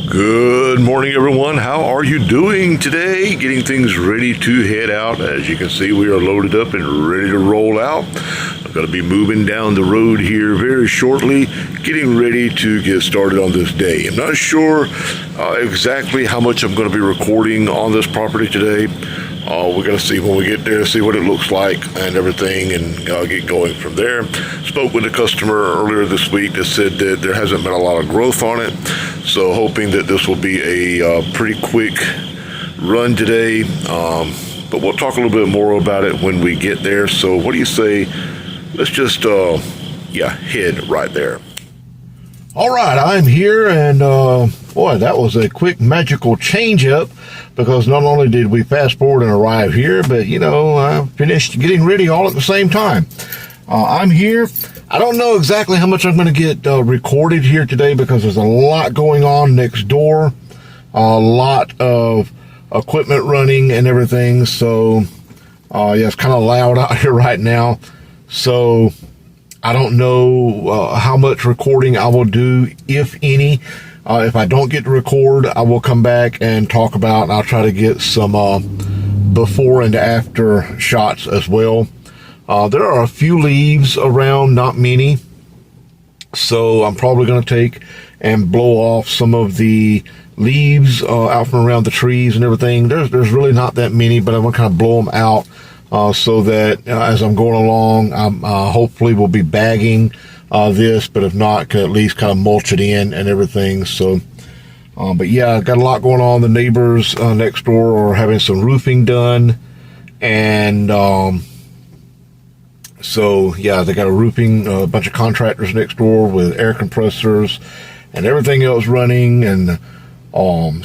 Good morning, everyone. How are you doing today? Getting things ready to head out. As you can see, we are loaded up and ready to roll out. I'm going to be moving down the road here very shortly, getting ready to get started on this day. I'm not sure exactly how much I'm going to be recording on this property today. We're going to see when we get there, see what it looks like and everything, and get going from there. Spoke with a customer earlier this week that said that there hasn't been a lot of growth on it, so hoping that this will be a pretty quick run today. But we'll talk a little bit more about it when we get there. So what do you say? Let's just head right there. All right, I'm here, and boy, that was a quick magical change up, because not only did we fast forward and arrive here, but I finished getting ready all at the same time. I'm here. I don't know exactly how much I'm going to get recorded here today, because there's a lot going on next door, a lot of equipment running and everything. So it's kind of loud out here right now. So I don't know how much recording I will do, if any. If I don't get to record, I will come back and talk about, and I'll try to get some before and after shots as well. There are a few leaves around, not many. So I'm probably going to take and blow off some of the leaves out from around the trees and everything. There's really not that many, but I'm going to kind of blow them out. So that as I'm going along, I'm hopefully will be bagging this, but if not, can at least kind of mulch it in and everything. So, but yeah, I've got a lot going on. The neighbors next door are having some roofing done, and so yeah, they got a bunch of contractors next door with air compressors and everything else running, and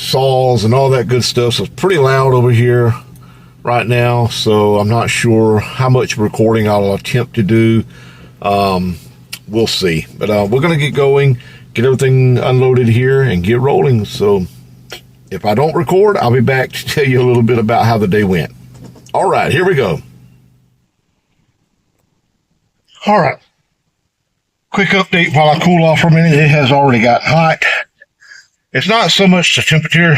saws and all that good stuff. So it's pretty loud over here right now, so I'm not sure how much recording I'll attempt to do. We'll see, but we're gonna get going, get everything unloaded here, and get rolling. So if I don't record, I'll be back to tell you a little bit about how the day went. All right, here we go. All right, quick update while I cool off for a minute. It has already got hot. It's not so much the temperature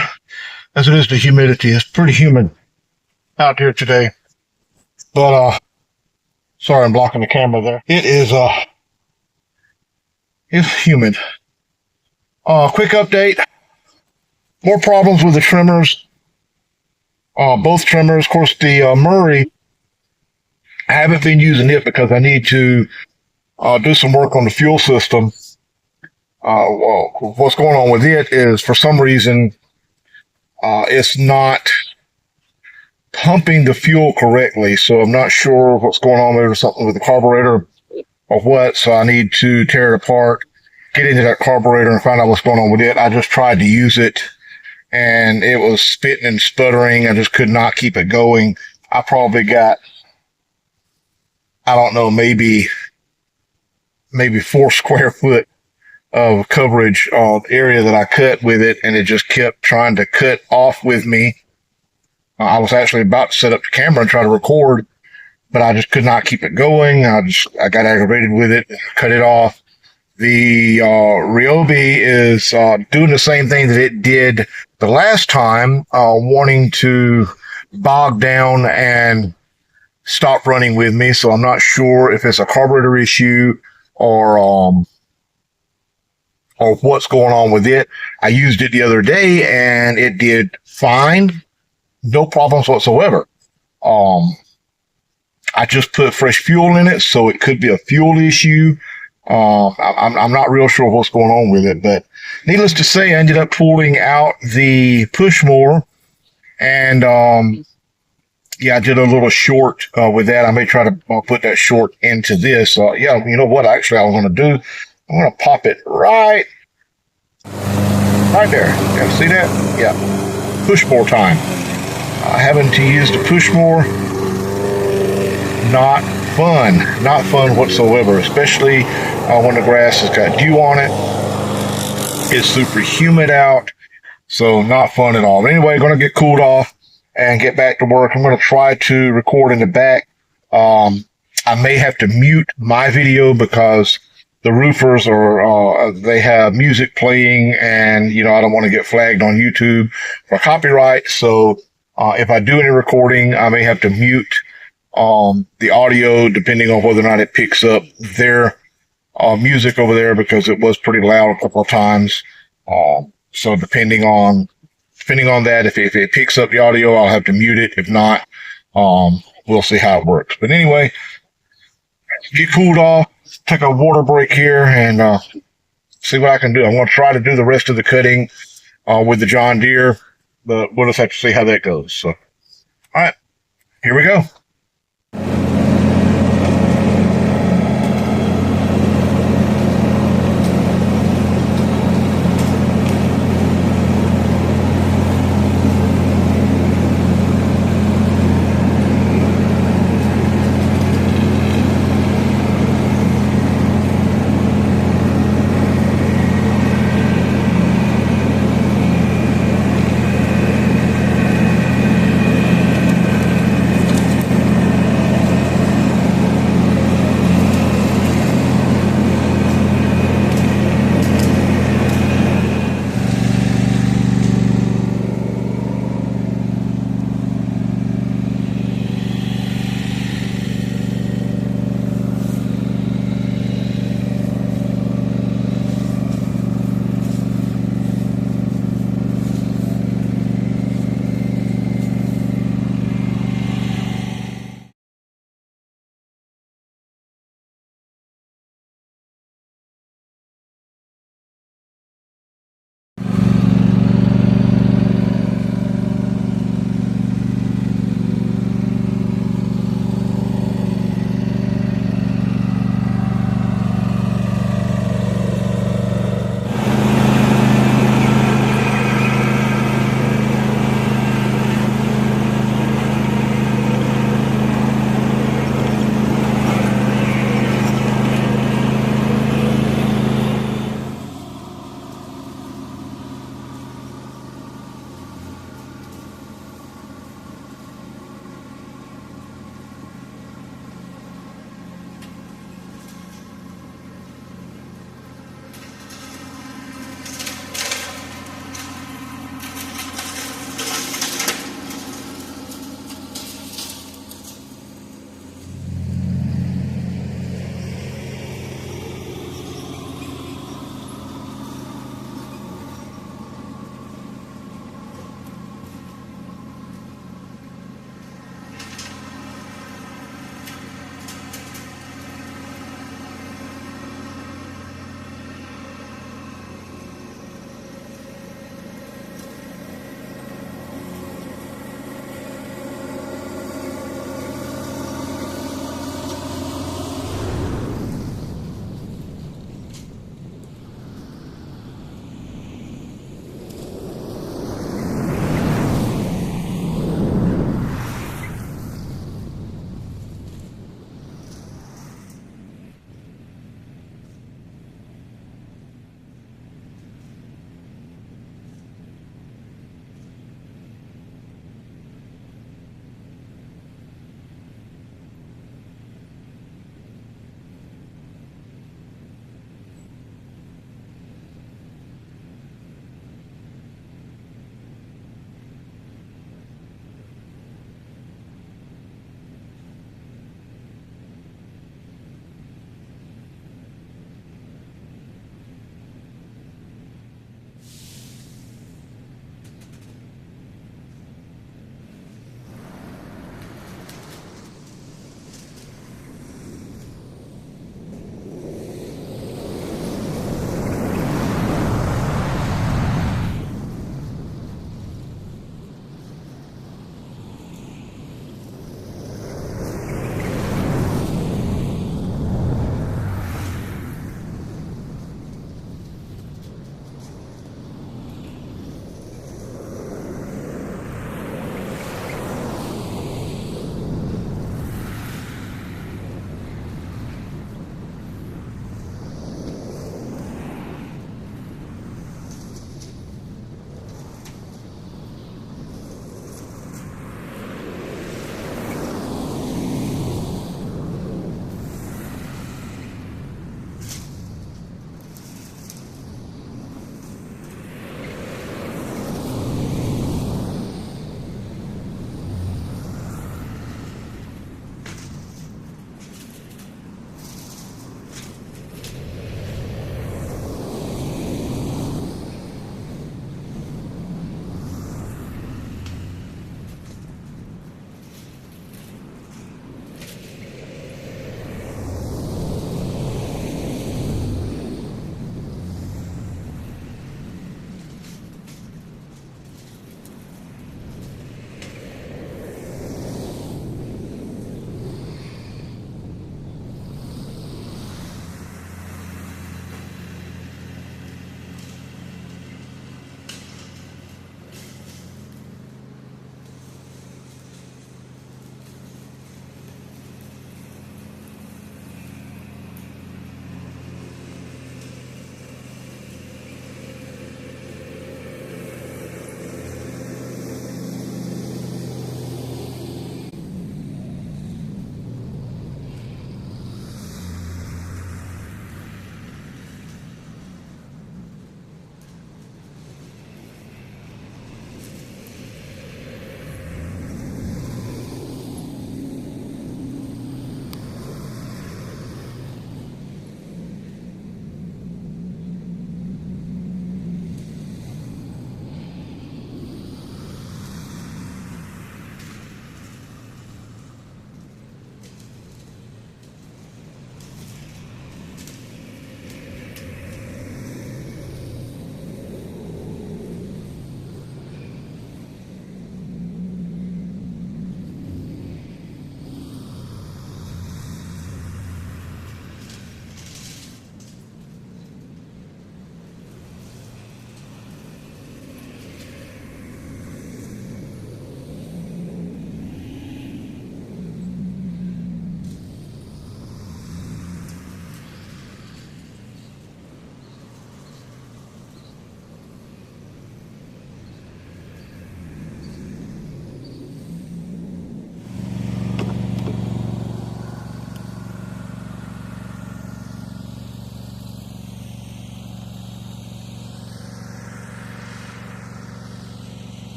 as it is the humidity. It's pretty humid out here today, but sorry, I'm blocking the camera there. It's humid. Quick update. More problems with the trimmers. Both trimmers. Of course, the Murray, I haven't been using it because I need to do some work on the fuel system. What's going on with it is, for some reason, it's not pumping the fuel correctly, so I'm not sure what's going on there, or something with the carburetor or what. So I need to tear it apart, get into that carburetor, and find out what's going on with it. I just tried to use it, and it was spitting and sputtering. I just could not keep it going. I probably got, I don't know, maybe 4 square foot of coverage area that I cut with it, and it just kept trying to cut off with me. I was actually about to set up the camera and try to record, but I just could not keep it going. I got aggravated with it, cut it off. The Ryobi is doing the same thing that it did the last time, wanting to bog down and stop running with me. So I'm not sure if it's a carburetor issue or what's going on with it. I used it the other day and it did fine. No problems whatsoever. I just put fresh fuel in it, so it could be a fuel issue. I'm not real sure what's going on with it, but needless to say, I ended up pulling out the push mower, and I did a little short with that. I may try to put that short into this. You know what? Actually, I was going to do. I'm going to pop it right there. Yeah, see that? Yeah, push mower time. Having to use the push mower, not fun whatsoever, especially when the grass has got dew on it. It's super humid out, so not fun at all. But anyway, going to get cooled off and get back to work. I'm going to try to record in the back. I may have to mute my video because the roofers are they have music playing, and I don't want to get flagged on YouTube for copyright. So if I do any recording, I may have to mute the audio depending on whether or not it picks up their music over there, because it was pretty loud a couple of times. So depending on that, if it picks up the audio, I'll have to mute it. If not, we'll see how it works. But anyway, get cooled off, take a water break here, and see what I can do. I'm going to try to do the rest of the cutting with the John Deere, but we'll just have to see how that goes. So, all right, here we go.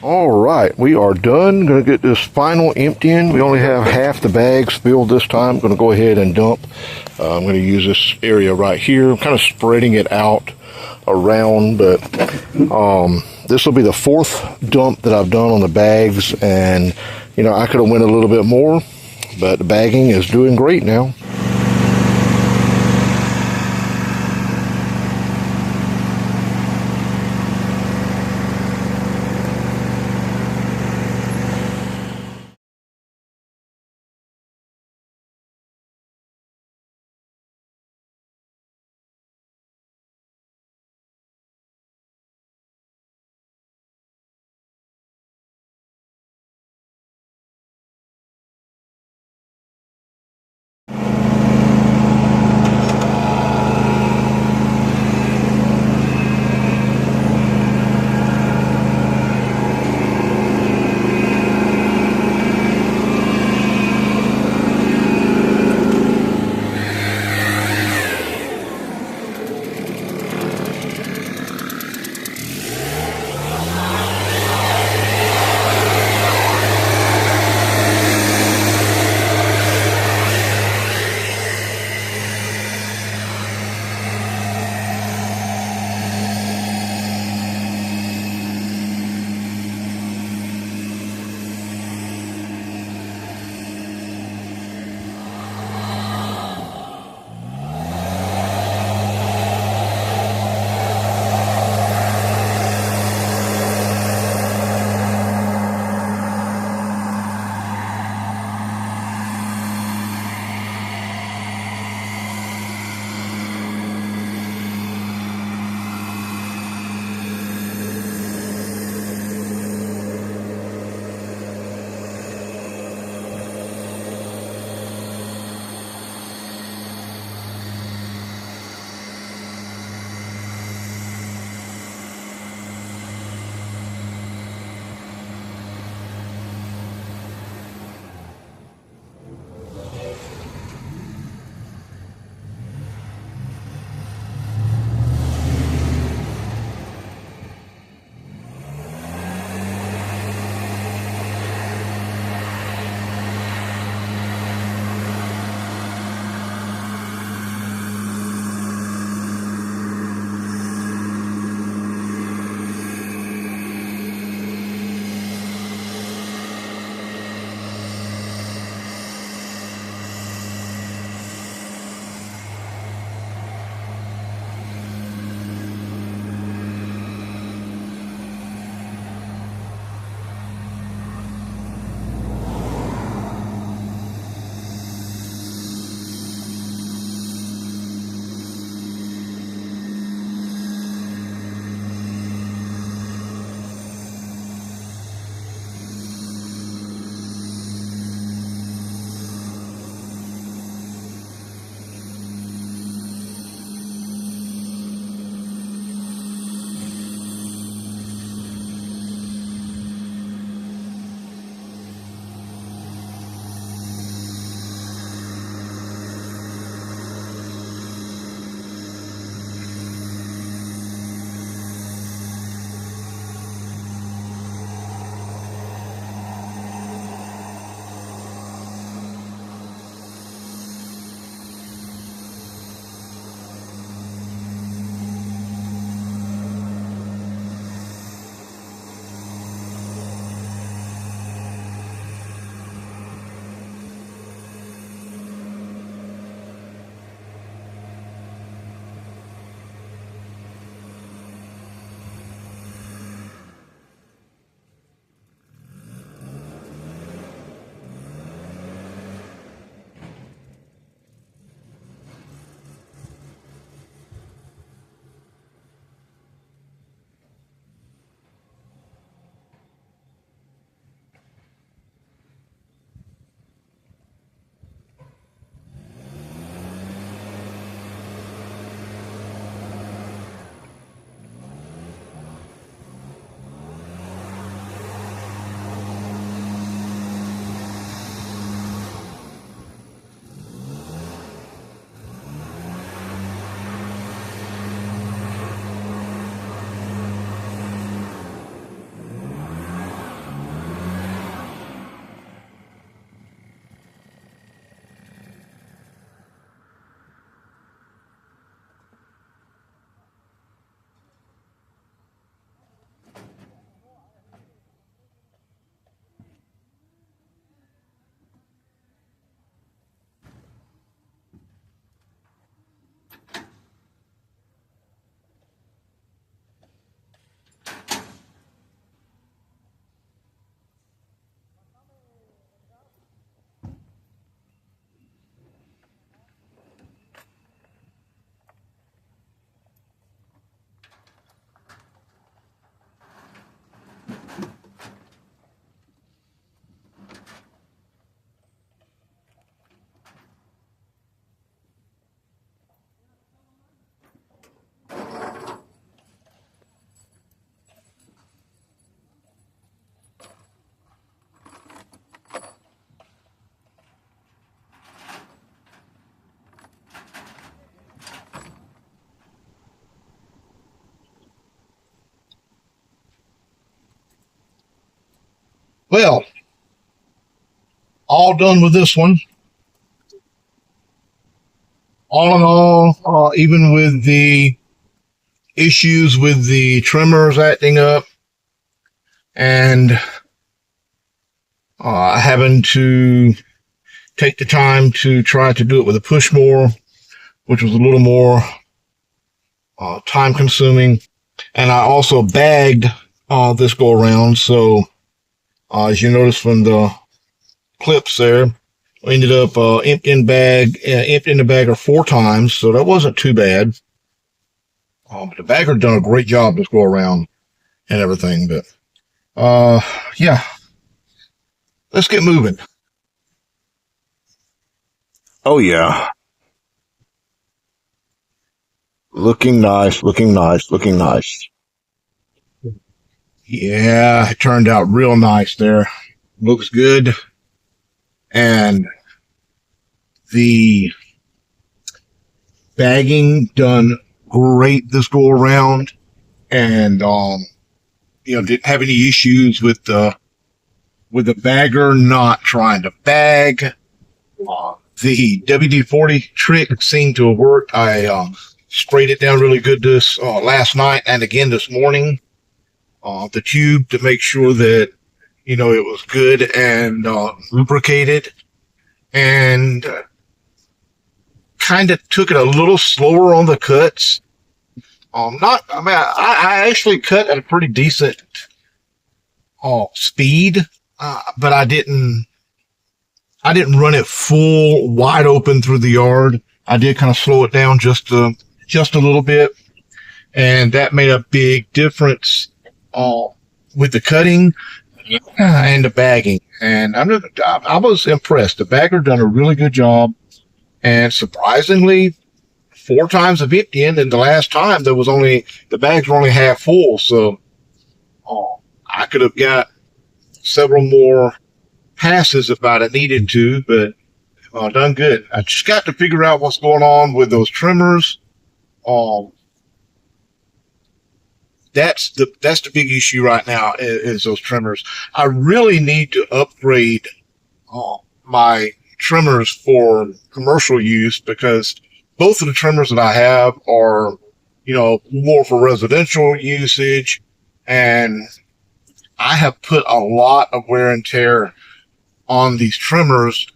All right, we are done. Going to get this final emptying. We only have half the bags filled this time. Going to go ahead and dump. I'm going to use this area right here. I'm kind of spreading it out around, but this will be the fourth dump that I've done on the bags, and you know, I could have went a little bit more, but the bagging is doing great now. Well, all done with this one. All in all, even with the issues with the trimmers acting up and having to take the time to try to do it with a push mower, which was a little more time consuming. And I also bagged this go around. So as you notice from the clips there, I ended up emptying the bagger 4 times. So that wasn't too bad. But the bagger done a great job this go around and everything. But yeah, let's get moving. Oh yeah. Looking nice, looking nice, looking nice. Yeah, it turned out real nice there. Looks good. And the bagging done great this go around. And, didn't have any issues with the bagger not trying to bag. The WD-40 trick seemed to have worked. I sprayed it down really good this last night and again this morning. The tube to make sure that it was good and lubricated, and kind of took it a little slower on the cuts. I actually cut at a pretty decent speed, but I didn't run it full wide open through the yard. I did kind of slow it down just a little bit, and that made a big difference with the cutting and the bagging. And I was impressed. The bagger done a really good job, and surprisingly, 4 times of emptying, and the last time the bags were only half full. So I could have got several more passes if I'd have needed to, but done good. I just got to figure out what's going on with those trimmers. That's the big issue right now is those trimmers. I really need to upgrade my trimmers for commercial use, because both of the trimmers that I have are, more for residential usage, and I have put a lot of wear and tear on these trimmers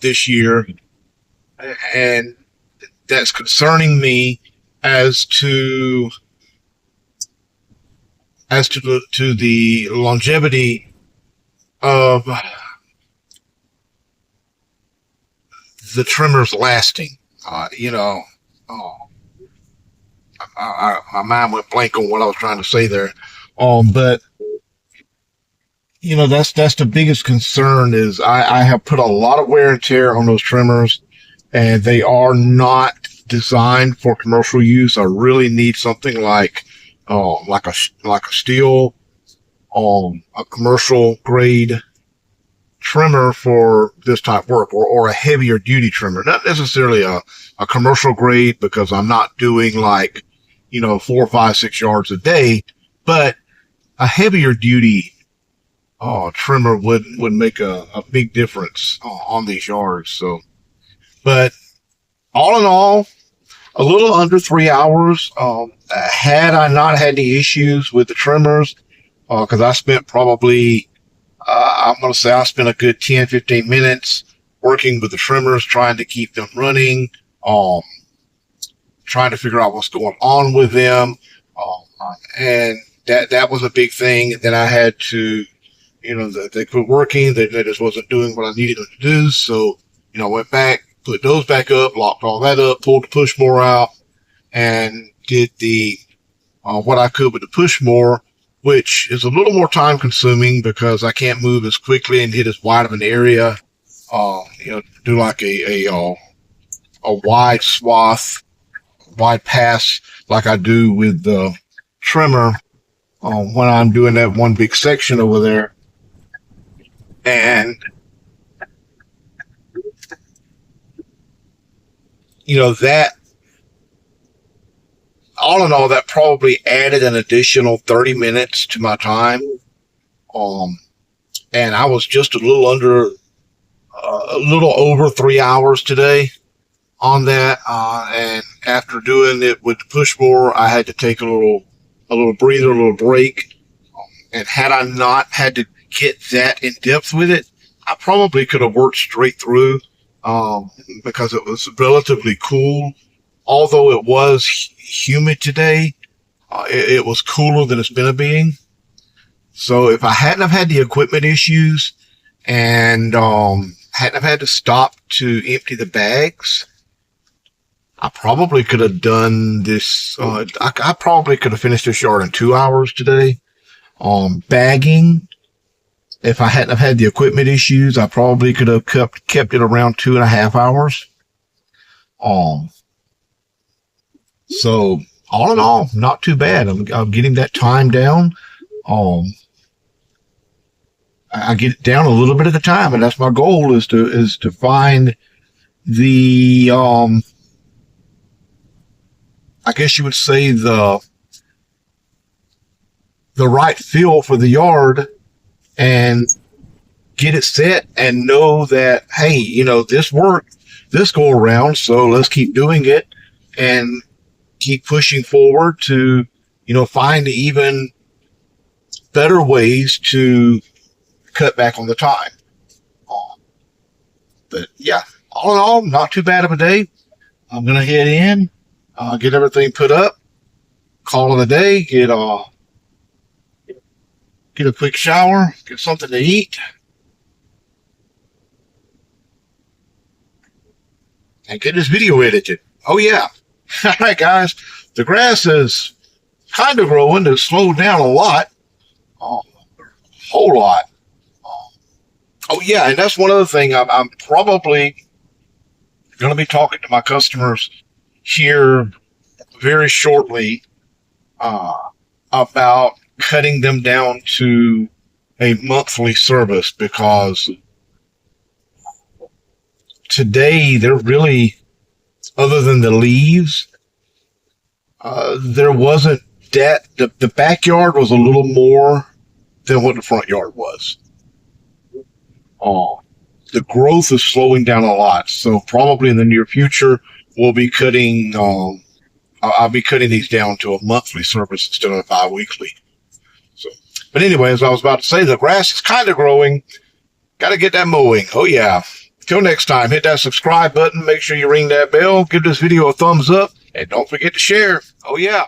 this year, and that's concerning me as to the longevity of the trimmers lasting. My mind went blank on what I was trying to say there. But that's the biggest concern is I have put a lot of wear and tear on those trimmers, and they are not designed for commercial use. I really need something like a steel, a commercial grade trimmer for this type of work, or a heavier duty trimmer. Not necessarily a commercial grade, because I'm not doing 4, 5, 6 yards a day, but a heavier duty trimmer would make a big difference on these yards. So, but all in all, a little under 3 hours. Had I not had any issues with the trimmers, because I spent probably, I'm going to say I spent a good 10, 15 minutes working with the trimmers, trying to keep them running, trying to figure out what's going on with them. And that was a big thing. Then I had to, they quit working. They just wasn't doing what I needed them to do. So, went back, put those back up, locked all that up, pulled the push mower out, and did the what I could with the push mower, which is a little more time consuming because I can't move as quickly and hit as wide of an area. Do like a wide swath, wide pass like I do with the trimmer when I'm doing that one big section over there. And that, all in all, that probably added an additional 30 minutes to my time. And I was just a little over 3 hours today on that. And after doing it with the push mower, I had to take a little breather, a little break. And had I not had to get that in depth with it, I probably could have worked straight through, because it was relatively cool. Although it was humid today, it was cooler than it's been being. So if I hadn't have had the equipment issues and hadn't have had to stop to empty the bags, I probably could have done this. I probably could have finished this yard in 2 hours today. Bagging, if I hadn't have had the equipment issues, I probably could have kept it around 2.5 hours. So all in all, not too bad. I'm getting that time down. I get it down a little bit at a time, and that's my goal, is to find the, I guess you would say the right feel for the yard, and get it set and know that, hey, you know, this worked this go around, so let's keep doing it and keep pushing forward to, you know, find even better ways to cut back on the time. But yeah, all in all, not too bad of a day. I'm going to head in, get everything put up, call it a day, get a quick shower, get something to eat, and get this video edited. Oh yeah. All right, guys, the grass is kind of growing. It's slowed down a lot, a whole lot. Oh yeah, and that's one other thing. I'm probably going to be talking to my customers here very shortly about cutting them down to a monthly service, because today they're really, other than the leaves, there wasn't that, the backyard was a little more than what the front yard was. The growth is slowing down a lot, so probably in the near future we'll be cutting. I'll be cutting these down to a monthly service instead of a bi-weekly. So, but anyway, as I was about to say, the grass is kind of growing. Got to get that mowing. Oh yeah. Till next time, hit that subscribe button. Make sure you ring that bell. Give this video a thumbs up, and don't forget to share. Oh yeah.